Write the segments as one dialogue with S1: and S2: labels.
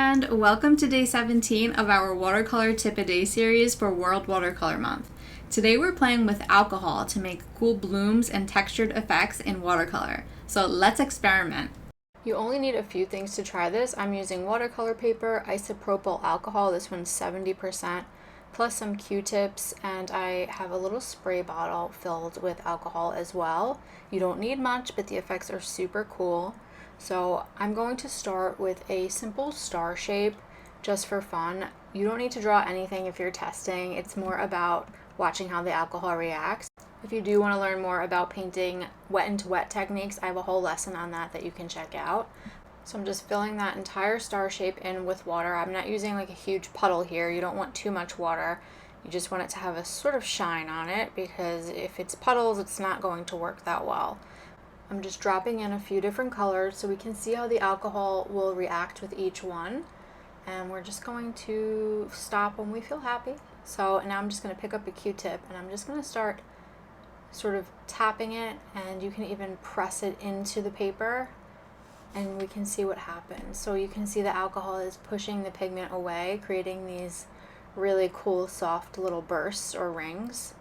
S1: friend, welcome to day 17 of our watercolor tip a day series for World Watercolor Month. Today we're playing with alcohol to make cool blooms and textured effects in watercolor. So let's experiment. You only need a few things to try this. I'm using watercolor paper, isopropyl alcohol, this one's 70%, plus some Q-tips, and I have a little spray bottle filled with alcohol as well. You don't need much, but the effects are super cool. So I'm going to start with a simple star shape just for fun. You don't need to draw anything if you're testing. It's more about watching how the alcohol reacts. If you do want to learn more about painting wet into wet techniques, I have a whole lesson on that you can check out. So I'm just filling that entire star shape in with water. I'm not using like a huge puddle here. You don't want too much water. You just want it to have a sort of shine on it, because if it's puddles, it's not going to work that well. I'm just dropping in a few different colors so we can see how the alcohol will react with each one. And we're just going to stop when we feel happy. So now I'm just going to pick up a Q-tip and I'm just going to start sort of tapping it, and you can even press it into the paper and we can see what happens. So you can see the alcohol is pushing the pigment away, creating these really cool soft little bursts or rings.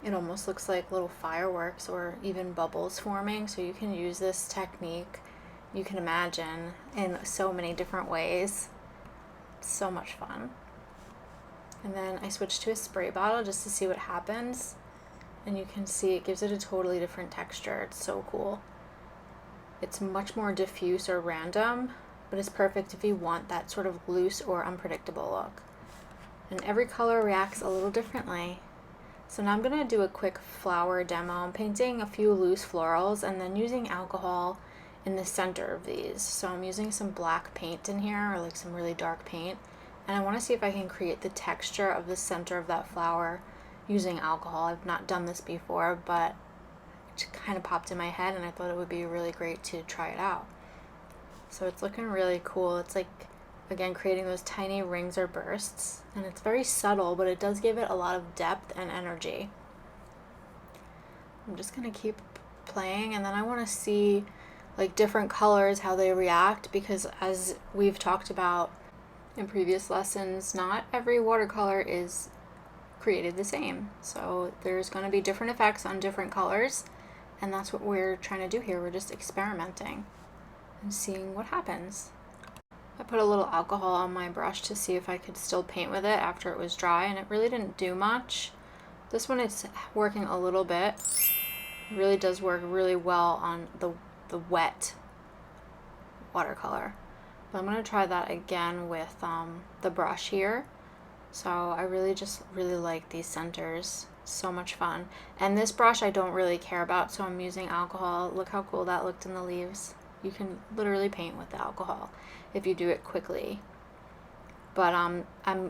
S1: It almost looks like little fireworks or even bubbles forming, so you can use this technique, you can imagine, in so many different ways. It's so much fun. And then I switched to a spray bottle just to see what happens, and you can see it gives it a totally different texture. It's so cool. It's much more diffuse or random, but it's perfect if you want that sort of loose or unpredictable look. And every color reacts a little differently. So now I'm going to do a quick flower demo. I'm painting a few loose florals and then using alcohol in the center of these. So I'm using some black paint in here, or like some really dark paint, and I want to see if I can create the texture of the center of that flower using alcohol. I've not done this before, but it kind of popped in my head and I thought it would be really great to try it out. So it's looking really cool. It's like, again, creating those tiny rings or bursts, and it's very subtle, but it does give it a lot of depth and energy. I'm just going to keep playing, and then I want to see like different colors, how they react, because as we've talked about in previous lessons, not every watercolor is created the same. So there's going to be different effects on different colors, and that's what we're trying to do here. We're just experimenting and seeing what happens. I put a little alcohol on my brush to see if I could still paint with it after it was dry, and it really didn't do much. This one it's working a little bit. It really does work really well on the wet watercolor. But I'm going to try that again with the brush here. So I really like these centers. So much fun. And this brush I don't really care about, so I'm using alcohol. Look how cool that looked in the leaves. You can literally paint with the alcohol if you do it quickly. But I'm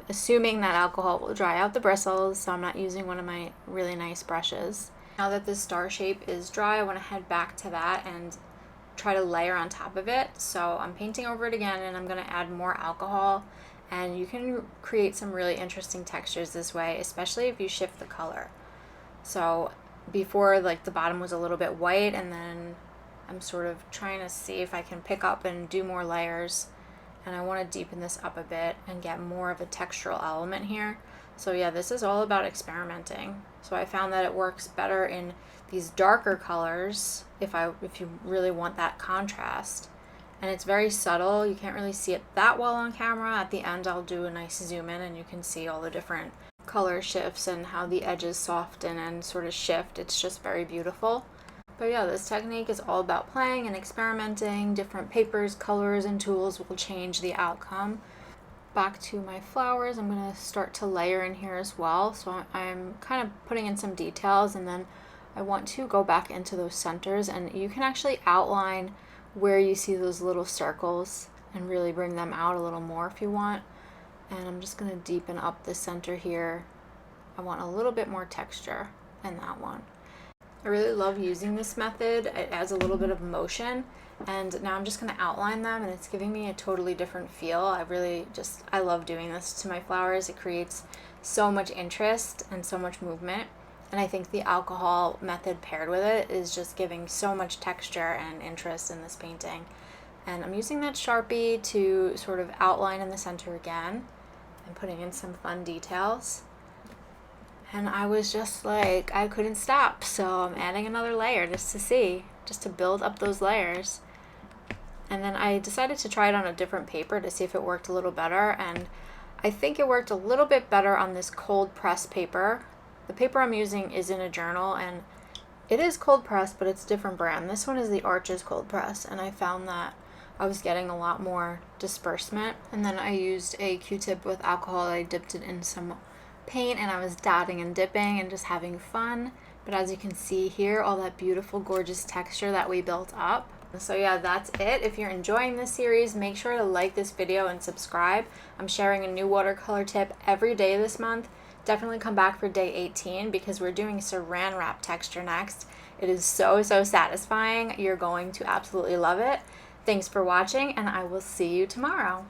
S1: assuming that alcohol will dry out the bristles, so I'm not using one of my really nice brushes. Now that this star shape is dry, I want to head back to that and try to layer on top of it. So I'm painting over it again, and I'm going to add more alcohol. And you can create some really interesting textures this way, especially if you shift the color. So before, like, the bottom was a little bit white, and then I'm sort of trying to see if I can pick up and do more layers, and I want to deepen this up a bit and get more of a textural element here. So yeah, this is all about experimenting. So I found that it works better in these darker colors if you really want that contrast. And it's very subtle. You can't really see it that well on camera. At the end I'll do a nice zoom in and you can see all the different color shifts and how the edges soften and sort of shift. It's just very beautiful. But yeah, this technique is all about playing and experimenting. Different papers, colors, and tools will change the outcome. Back to my flowers, I'm going to start to layer in here as well. So I'm kind of putting in some details, and then I want to go back into those centers, and you can actually outline where you see those little circles and really bring them out a little more if you want. And I'm just going to deepen up the center here. I want a little bit more texture in that one. I really love using this method. It adds a little bit of motion, and now I'm just going to outline them, and it's giving me a totally different feel. I love doing this to my flowers. It creates so much interest and so much movement, and I think the alcohol method paired with it is just giving so much texture and interest in this painting. And I'm using that Sharpie to sort of outline in the center again and putting in some fun details. And I was just like, I couldn't stop. So I'm adding another layer just to see, just to build up those layers. And then I decided to try it on a different paper to see if it worked a little better. And I think it worked a little bit better on this cold press paper. The paper I'm using is in a journal, and it is cold pressed, but it's a different brand. This one is the Arches cold press, and I found that I was getting a lot more disbursement. And then I used a Q-tip with alcohol. I dipped it in some paint, and I was dotting and dipping and just having fun. But as you can see here, all that beautiful, gorgeous texture that we built up. So yeah, that's it. If you're enjoying this series, make sure to like this video and subscribe. I'm sharing a new watercolor tip every day this month. Definitely come back for day 18 because we're doing Saran wrap texture next. It is so satisfying. You're going to absolutely love it. Thanks for watching, and I will see you tomorrow.